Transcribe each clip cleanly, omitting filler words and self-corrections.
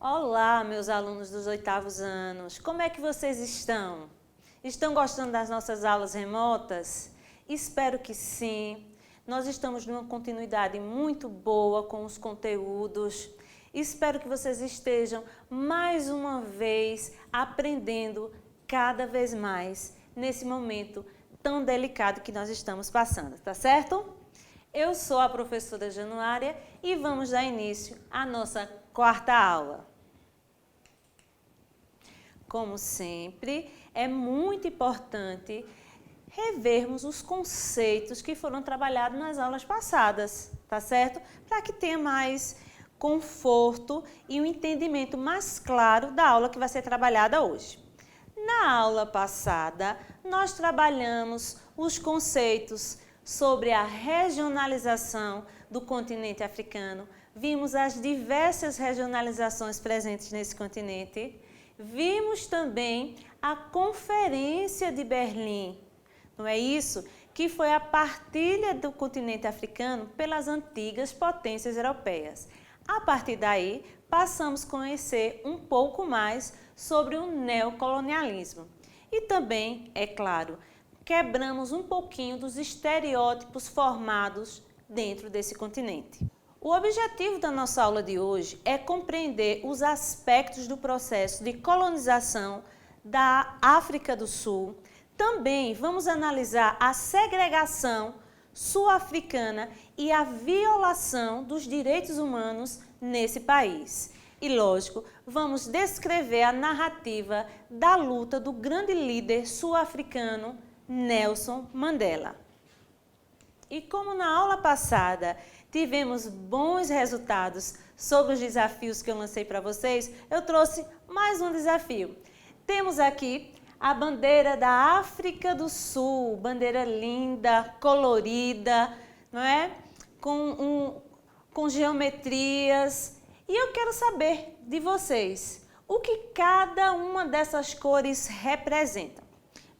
Olá, meus alunos dos 8º anos, como é que vocês estão? Estão gostando das nossas aulas remotas? Espero que sim. Nós estamos numa continuidade muito boa com os conteúdos. Espero que vocês estejam mais uma vez aprendendo cada vez mais nesse momento tão delicado que nós estamos passando, tá certo? Eu sou a professora Januária e vamos dar início à nossa 4ª aula. Como sempre, é muito importante revermos os conceitos que foram trabalhados nas aulas passadas, tá certo? Para que tenha mais conforto e um entendimento mais claro da aula que vai ser trabalhada hoje. Na aula passada, nós trabalhamos os conceitos sobre a regionalização do continente africano, vimos as diversas regionalizações presentes nesse continente. Vimos também a Conferência de Berlim, não é isso? Que foi a partilha do continente africano pelas antigas potências europeias. A partir daí, passamos a conhecer um pouco mais sobre o neocolonialismo. E também, é claro, quebramos um pouquinho dos estereótipos formados dentro desse continente. O objetivo da nossa aula de hoje é compreender os aspectos do processo de colonização da África do Sul. Também vamos analisar a segregação sul-africana e a violação dos direitos humanos nesse país. E, lógico, vamos descrever a narrativa da luta do grande líder sul-africano Nelson Mandela. E como na aula passada tivemos bons resultados sobre os desafios que eu lancei para vocês, eu trouxe mais um desafio. Temos aqui a bandeira da África do Sul, bandeira linda, colorida, não é? Com geometrias. E eu quero saber de vocês o que cada uma dessas cores representa.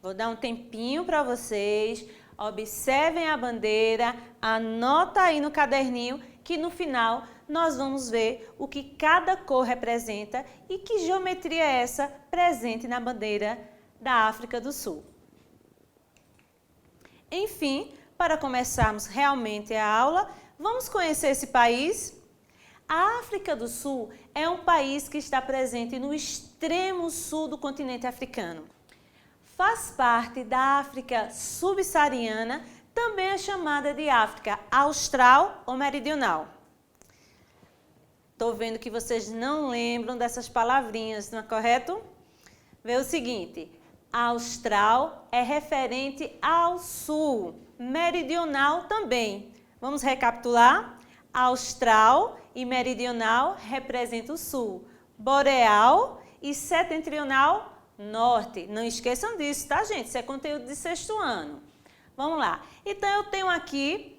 Vou dar um tempinho para vocês. Observem a bandeira, anota aí no caderninho que no final nós vamos ver o que cada cor representa e que geometria é essa presente na bandeira da África do Sul. Enfim, para começarmos realmente a aula, vamos conhecer esse país? A África do Sul é um país que está presente no extremo sul do continente africano. Faz parte da África subsaariana, também é chamada de África Austral ou Meridional. Estou vendo que vocês não lembram dessas palavrinhas, não é correto? Vê o seguinte, Austral é referente ao sul, Meridional também. Vamos recapitular? Austral e Meridional representam o sul, Boreal e Setentrional Norte. Não esqueçam disso, tá, gente? Isso é conteúdo de 6º ano. Vamos lá. Então, eu tenho aqui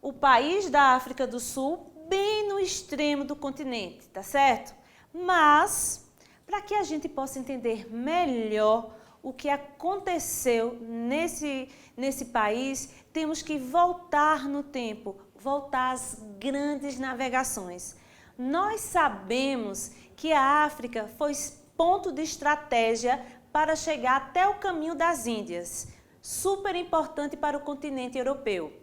o país da África do Sul, bem no extremo do continente, tá certo? Mas, para que a gente possa entender melhor o que aconteceu nesse país, temos que voltar no tempo, voltar às grandes navegações. Nós sabemos que a África foi ponto de estratégia para chegar até o caminho das Índias, super importante para o continente europeu.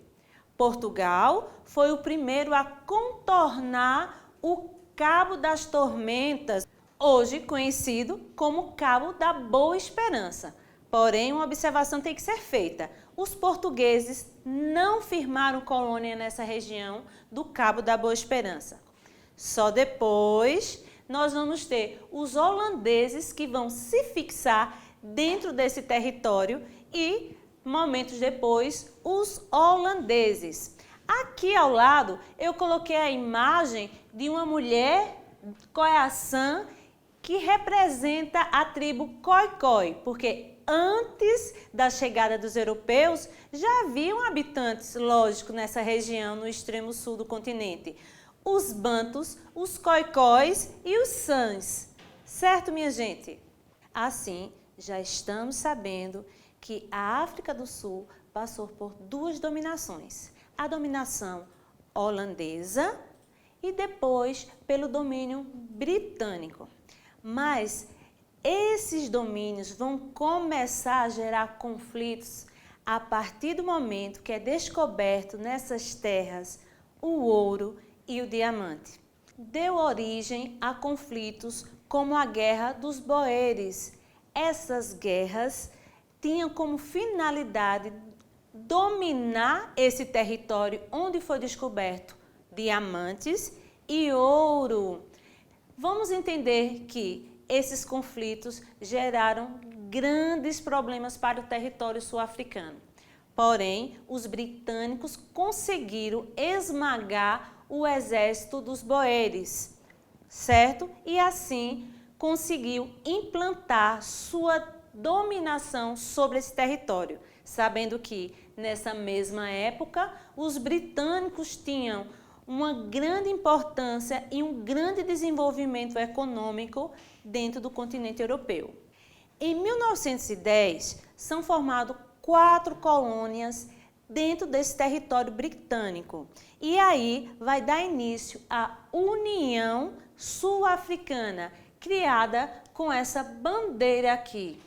Portugal foi o primeiro a contornar o Cabo das Tormentas, hoje conhecido como Cabo da Boa Esperança. Porém, uma observação tem que ser feita. Os portugueses não firmaram colônia nessa região do Cabo da Boa Esperança. Só depois nós vamos ter os holandeses que vão se fixar dentro desse território e, momentos depois, os holandeses. Aqui ao lado, eu coloquei a imagem de uma mulher Khoisan que representa a tribo Khoikhoi, porque antes da chegada dos europeus já haviam habitantes, lógico, nessa região no extremo sul do continente. Os bantus, os khoikhóis e os sans. Certo, minha gente? Assim, já estamos sabendo que a África do Sul passou por 2 dominações. A dominação holandesa e depois pelo domínio britânico. Mas esses domínios vão começar a gerar conflitos a partir do momento que é descoberto nessas terras o ouro e o diamante. Deu origem a conflitos como a Guerra dos Boeres. Essas guerras tinham como finalidade dominar esse território onde foi descoberto diamantes e ouro. Vamos entender que esses conflitos geraram grandes problemas para o território sul-africano. Porém, os britânicos conseguiram esmagar o exército dos boeres, certo? E assim conseguiu implantar sua dominação sobre esse território, sabendo que nessa mesma época os britânicos tinham uma grande importância e um grande desenvolvimento econômico dentro do continente europeu. Em 1910, são formadas 4 colônias dentro desse território britânico. E aí vai dar início à União Sul-Africana, criada com essa bandeira aqui.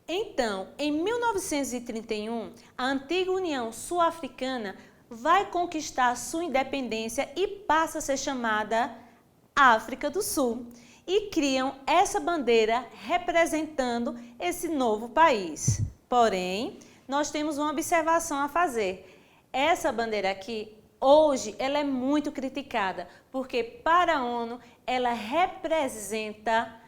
Então, em 1931, a antiga União Sul-Africana vai conquistar sua independência e passa a ser chamada África do Sul. E criam essa bandeira representando esse novo país. Porém, nós temos uma observação a fazer. Essa bandeira aqui, hoje, ela é muito criticada, porque para a ONU, ela representa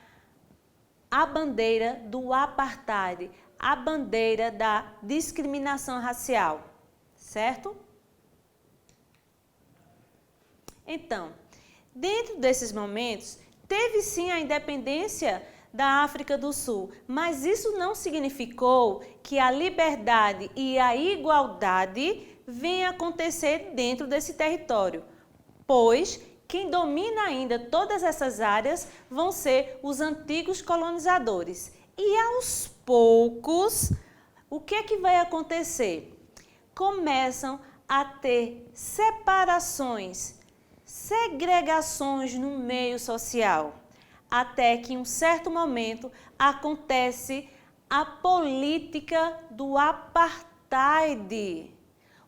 a bandeira do apartheid, a bandeira da discriminação racial, certo? Então, dentro desses momentos, teve sim a independência da África do Sul, mas isso não significou que a liberdade e a igualdade venham acontecer dentro desse território, pois quem domina ainda todas essas áreas vão ser os antigos colonizadores. E aos poucos, o que é que vai acontecer? Começam a ter separações, segregações no meio social, até que em um certo momento acontece a política do apartheid.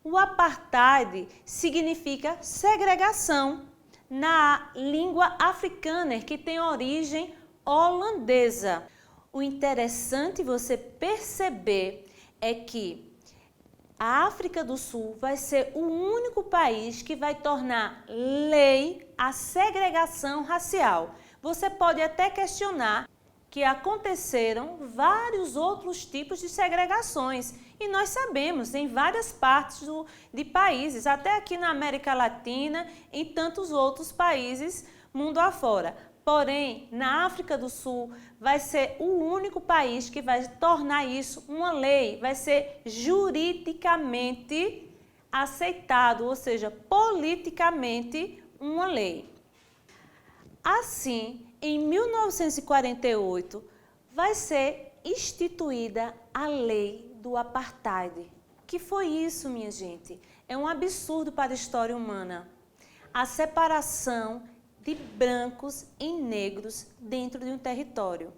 O apartheid significa segregação na língua africana, que tem origem holandesa. O interessante você perceber é que a África do Sul vai ser o único país que vai tornar lei a segregação racial. Você pode até questionar que aconteceram vários outros tipos de segregações. E nós sabemos, em várias partes de países, até aqui na América Latina, em tantos outros países mundo afora. Porém, na África do Sul, vai ser o único país que vai tornar isso uma lei, vai ser juridicamente aceitado, ou seja, politicamente uma lei. Assim, em 1948, vai ser instituída a lei do apartheid. Que foi isso, minha gente? É um absurdo para a história humana. A separação de brancos e negros dentro de um território.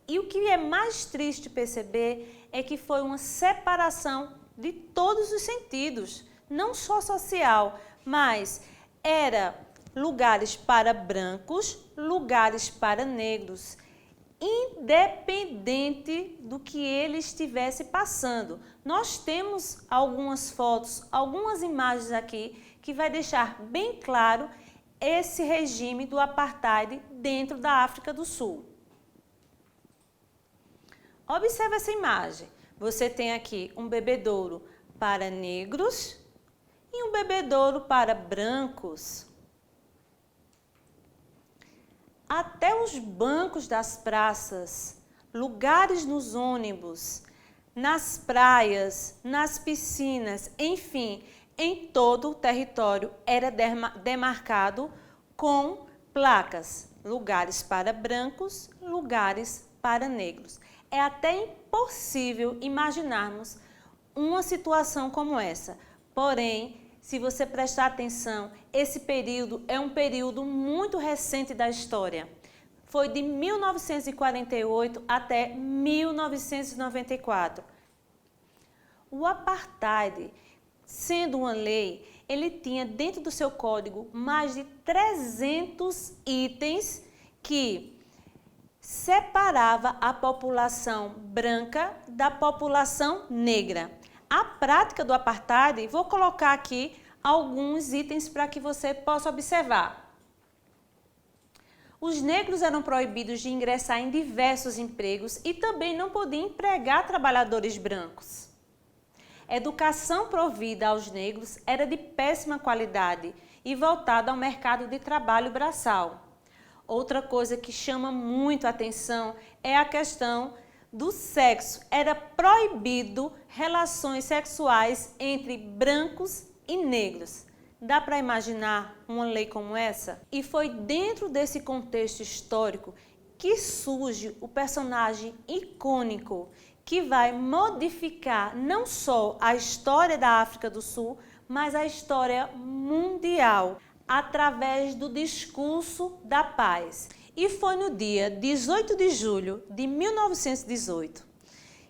E o que é mais triste perceber é que foi uma separação de todos os sentidos, não só social, mas era lugares para brancos, lugares para negros, independente do que ele estivesse passando. Nós temos algumas fotos, algumas imagens aqui que vai deixar bem claro esse regime do apartheid dentro da África do Sul. Observe essa imagem. Você tem aqui um bebedouro para negros e um bebedouro para brancos. Até os bancos das praças, lugares nos ônibus, nas praias, nas piscinas, enfim, em todo o território era demarcado com placas, lugares para brancos, lugares para negros. É até impossível imaginarmos uma situação como essa, porém, Se você prestar atenção, esse período é um período muito recente da história. Foi de 1948 até 1994. O apartheid, sendo uma lei, ele tinha dentro do seu código mais de 300 itens que separava a população branca da população negra. A prática do apartheid, vou colocar aqui alguns itens para que você possa observar. Os negros eram proibidos de ingressar em diversos empregos e também não podiam empregar trabalhadores brancos. A educação provida aos negros era de péssima qualidade e voltada ao mercado de trabalho braçal. Outra coisa que chama muito a atenção é a questão do sexo. Era proibido relações sexuais entre brancos e negros. Dá para imaginar uma lei como essa? E foi dentro desse contexto histórico que surge o personagem icônico que vai modificar não só a história da África do Sul, mas a história mundial, através do discurso da paz. E foi no dia 18 de julho de 1918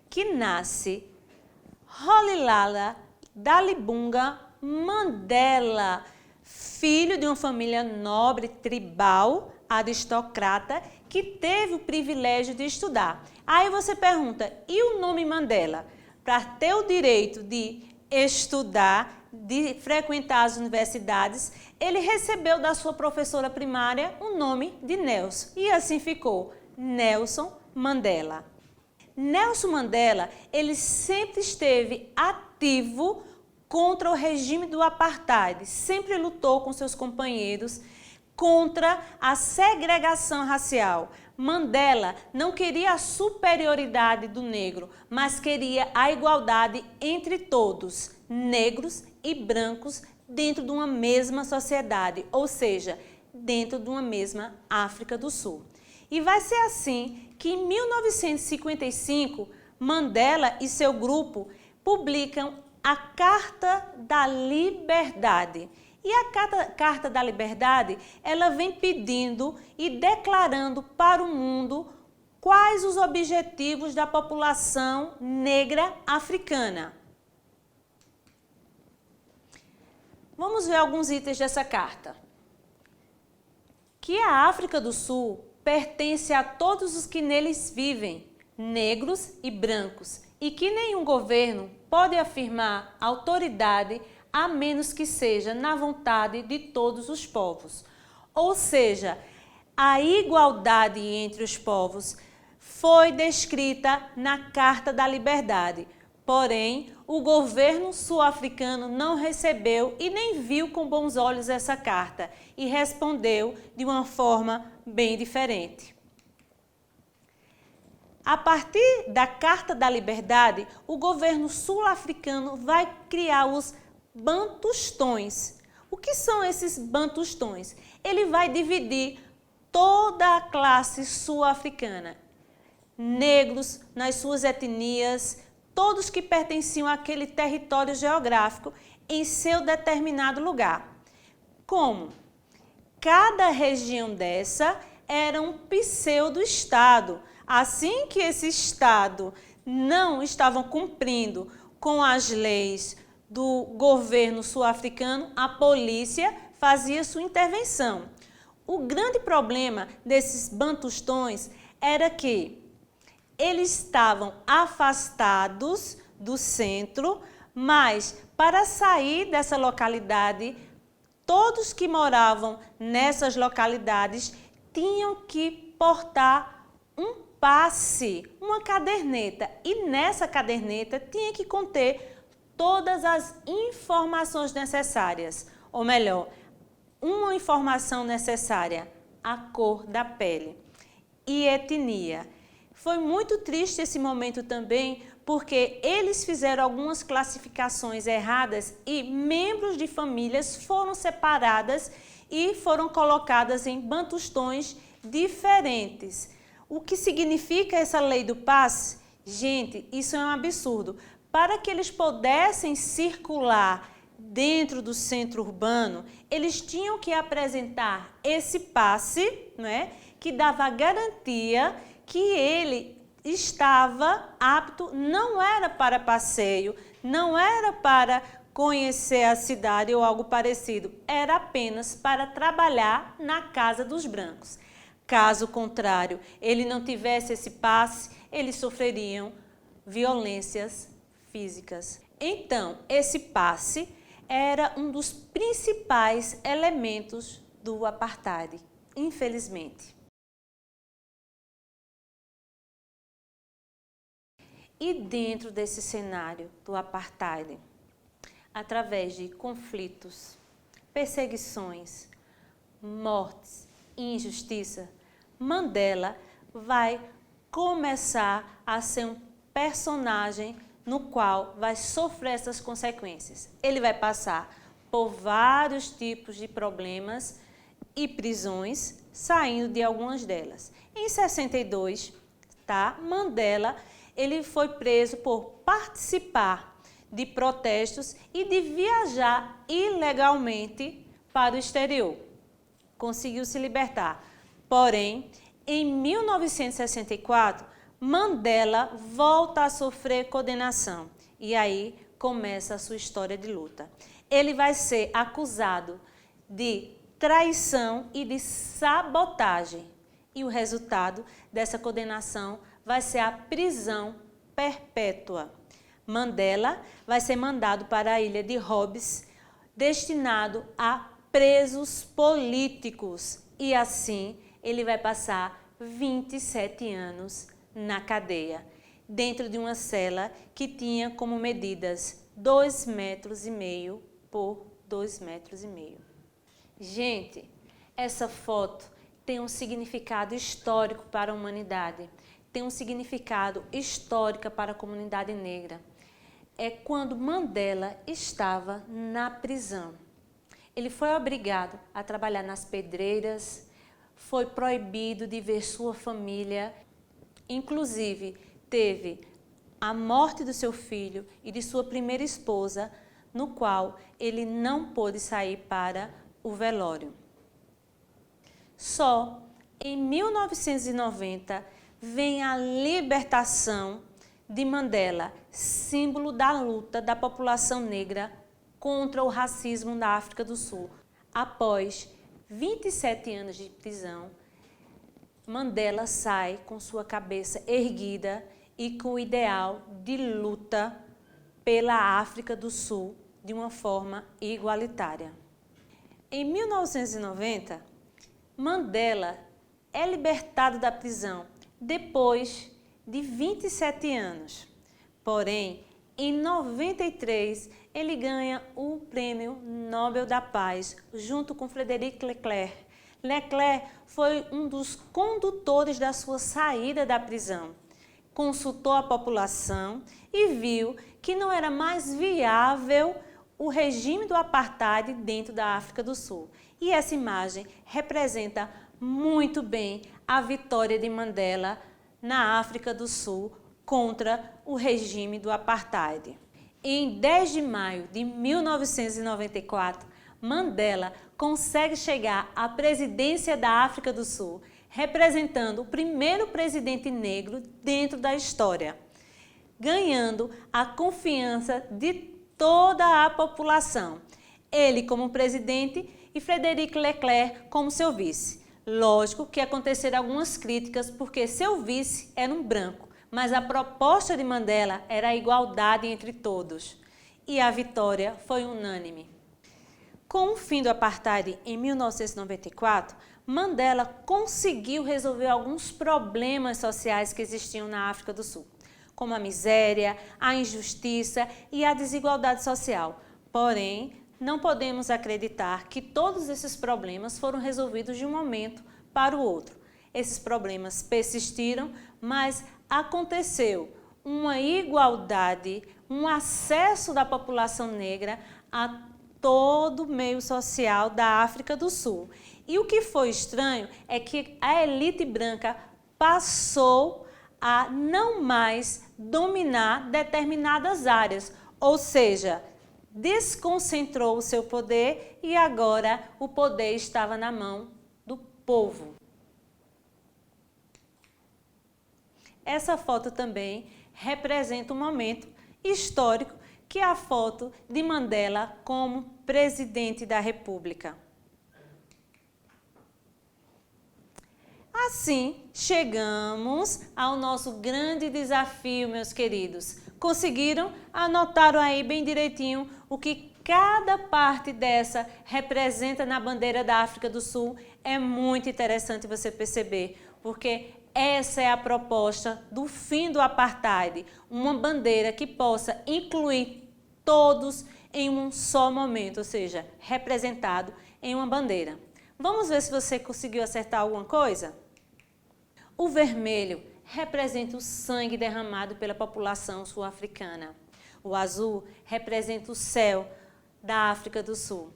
que nasce Rolihlahla Dalibunga Mandela, filho de uma família nobre, tribal, aristocrata, que teve o privilégio de estudar. Aí você pergunta, e o nome Mandela? Para ter o direito de estudar, de frequentar as universidades, ele recebeu da sua professora primária o nome de Nelson. E assim ficou, Nelson Mandela. Nelson Mandela, ele sempre esteve ativo contra o regime do apartheid, sempre lutou com seus companheiros contra a segregação racial. Mandela não queria a superioridade do negro, mas queria a igualdade entre todos, negros e brancos, dentro de uma mesma sociedade, ou seja, dentro de uma mesma África do Sul. E vai ser assim que em 1955, Mandela e seu grupo publicam a Carta da Liberdade. E a Carta da Liberdade, ela vem pedindo e declarando para o mundo quais os objetivos da população negra africana. Vamos ver alguns itens dessa carta. Que a África do Sul pertence a todos os que neles vivem, negros e brancos, e que nenhum governo pode afirmar autoridade a menos que seja na vontade de todos os povos. Ou seja, a igualdade entre os povos foi descrita na Carta da Liberdade. Porém, o governo sul-africano não recebeu e nem viu com bons olhos essa carta e respondeu de uma forma bem diferente. A partir da Carta da Liberdade, o governo sul-africano vai criar os bantustões. O que são esses bantustões? Ele vai dividir toda a classe sul-africana, negros nas suas etnias, todos que pertenciam àquele território geográfico em seu determinado lugar. Como? Cada região dessa era um pseudo-estado. Assim que esse estado não estavam cumprindo com as leis do governo sul-africano, a polícia fazia sua intervenção. O grande problema desses bantustões era que eles estavam afastados do centro, mas para sair dessa localidade, todos que moravam nessas localidades tinham que portar um passe, uma caderneta, e nessa caderneta tinha que conter todas as informações necessárias, ou melhor, uma informação necessária, a cor da pele e etnia. Foi muito triste esse momento também, porque eles fizeram algumas classificações erradas e membros de famílias foram separadas e foram colocadas em bantustões diferentes. O que significa essa lei do passe? Gente, isso é um absurdo. Para que eles pudessem circular dentro do centro urbano, eles tinham que apresentar esse passe, né, que dava a garantia que ele estava apto, não era para passeio, não era para conhecer a cidade ou algo parecido, era apenas para trabalhar na casa dos brancos. Caso contrário, ele não tivesse esse passe, eles sofreriam violências físicas. Então, esse passe era um dos principais elementos do apartheid, infelizmente. E dentro desse cenário do apartheid, através de conflitos, perseguições, mortes e injustiça, Mandela vai começar a ser um personagem no qual vai sofrer essas consequências. Ele vai passar por vários tipos de problemas e prisões, saindo de algumas delas. Em 62, Mandela ele foi preso por participar de protestos e de viajar ilegalmente para o exterior. Conseguiu se libertar. Porém, em 1964, Mandela volta a sofrer condenação. E aí começa a sua história de luta. Ele vai ser acusado de traição e de sabotagem. E o resultado dessa condenação vai ser a prisão perpétua. Mandela vai ser mandado para a ilha de Hobbes, destinado a presos políticos. E assim ele vai passar 27 anos na cadeia, dentro de uma cela que tinha como medidas 2,5 metros por 2,5 metros. Gente, essa foto tem um significado histórico para a humanidade, tem um significado histórico para a comunidade negra. É quando Mandela estava na prisão. Ele foi obrigado a trabalhar nas pedreiras, foi proibido de ver sua família, inclusive teve a morte do seu filho e de sua primeira esposa, no qual ele não pôde sair para o velório. Só em 1990 vem a libertação de Mandela, símbolo da luta da população negra contra o racismo da África do Sul. Após 27 anos de prisão, Mandela sai com sua cabeça erguida e com o ideal de luta pela África do Sul de uma forma igualitária. Em 1990, Mandela é libertado da prisão depois de 27 anos. Porém, em 93, ele ganha o Prêmio Nobel da Paz, junto com Frederic Leclerc. Leclerc foi um dos condutores da sua saída da prisão. Consultou a população e viu que não era mais viável o regime do apartheid dentro da África do Sul. E essa imagem representa muito bem a vitória de Mandela na África do Sul contra o regime do apartheid. Em 10 de maio de 1994, Mandela consegue chegar à presidência da África do Sul, representando o primeiro presidente negro dentro da história, ganhando a confiança de toda a população. Ele como presidente e Frederic Leclerc como seu vice. Lógico que aconteceram algumas críticas porque seu vice era um branco, mas a proposta de Mandela era a igualdade entre todos. E a vitória foi unânime. Com o fim do apartheid em 1994, Mandela conseguiu resolver alguns problemas sociais que existiam na África do Sul, como a miséria, a injustiça e a desigualdade social. Porém, não podemos acreditar que todos esses problemas foram resolvidos de um momento para o outro. Esses problemas persistiram, mas aconteceu uma igualdade, um acesso da população negra a todo o meio social da África do Sul. E o que foi estranho é que a elite branca passou a não mais dominar determinadas áreas, ou seja, desconcentrou o seu poder e agora o poder estava na mão do povo. Essa foto também representa um momento histórico, que é a foto de Mandela como presidente da República. Assim, chegamos ao nosso grande desafio, meus queridos. Conseguiram? Anotaram aí bem direitinho o que cada parte dessa representa na bandeira da África do Sul? É muito interessante você perceber, porque essa é a proposta do fim do apartheid, uma bandeira que possa incluir todos em um só momento, ou seja, representado em uma bandeira. Vamos ver se você conseguiu acertar alguma coisa? O vermelho representa o sangue derramado pela população sul-africana. O azul representa o céu da África do Sul.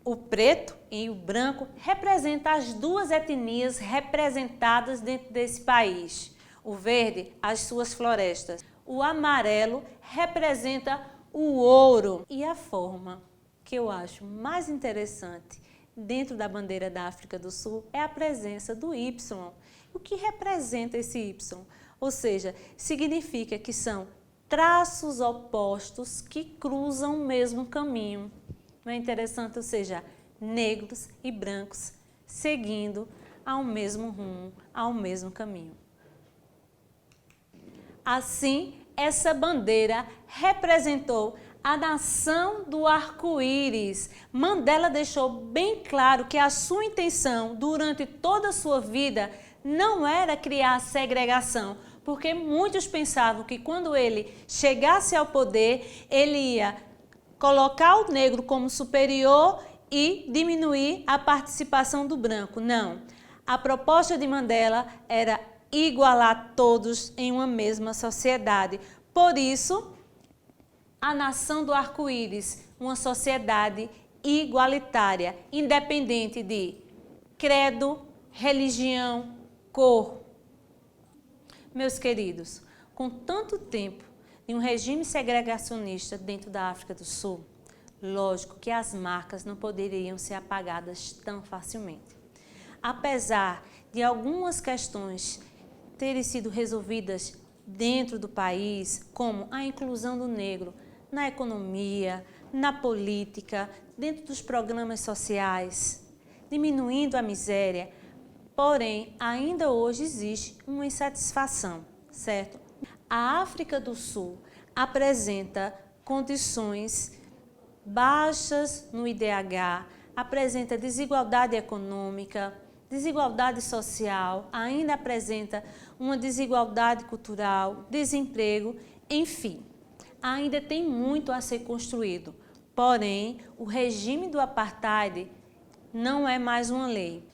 O preto e o branco representam as duas etnias representadas dentro desse país. O verde, as suas florestas. O amarelo representa o ouro. E a forma que eu acho mais interessante dentro da bandeira da África do Sul é a presença do Y. O que representa esse Y? Ou seja, significa que são traços opostos que cruzam o mesmo caminho. Não é interessante? Ou seja, negros e brancos seguindo ao mesmo rumo, ao mesmo caminho. Assim, essa bandeira representou a nação do arco-íris. Mandela deixou bem claro que a sua intenção durante toda a sua vida não era criar segregação, porque muitos pensavam que quando ele chegasse ao poder, ele ia colocar o negro como superior e diminuir a participação do branco. Não. A proposta de Mandela era igualar todos em uma mesma sociedade. Por isso, a nação do arco-íris, uma sociedade igualitária, independente de credo, religião, cor. Meus queridos, com tanto tempo de um regime segregacionista dentro da África do Sul, lógico que as marcas não poderiam ser apagadas tão facilmente. Apesar de algumas questões terem sido resolvidas dentro do país, como a inclusão do negro na economia, na política, dentro dos programas sociais, diminuindo a miséria, porém, ainda hoje existe uma insatisfação, certo? A África do Sul apresenta condições baixas no IDH, apresenta desigualdade econômica, desigualdade social, ainda apresenta uma desigualdade cultural, desemprego, enfim, ainda tem muito a ser construído. Porém, o regime do apartheid não é mais uma lei.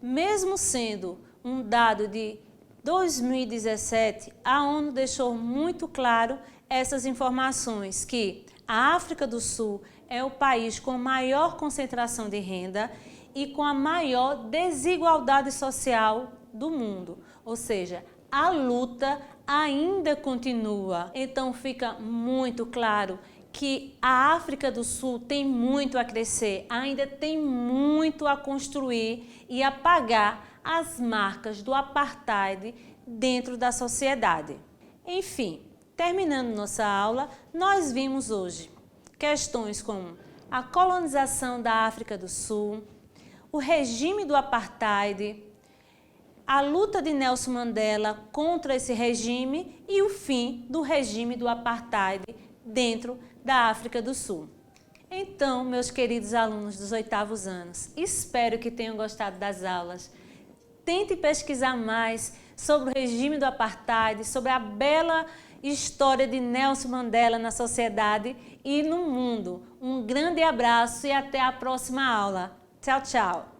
Mesmo sendo um dado de 2017, a ONU deixou muito claro essas informações, que a África do Sul é o país com maior concentração de renda e com a maior desigualdade social do mundo. Ou seja, a luta ainda continua. Então fica muito claro que a África do Sul tem muito a crescer, ainda tem muito a construir e apagar as marcas do apartheid dentro da sociedade. Enfim, terminando nossa aula, nós vimos hoje questões como a colonização da África do Sul, o regime do apartheid, a luta de Nelson Mandela contra esse regime e o fim do regime do apartheid dentro da África do Sul. Então, meus queridos alunos dos 8º anos, espero que tenham gostado das aulas. Tente pesquisar mais sobre o regime do apartheid, sobre a bela história de Nelson Mandela na sociedade e no mundo. Um grande abraço e até a próxima aula. Tchau, tchau!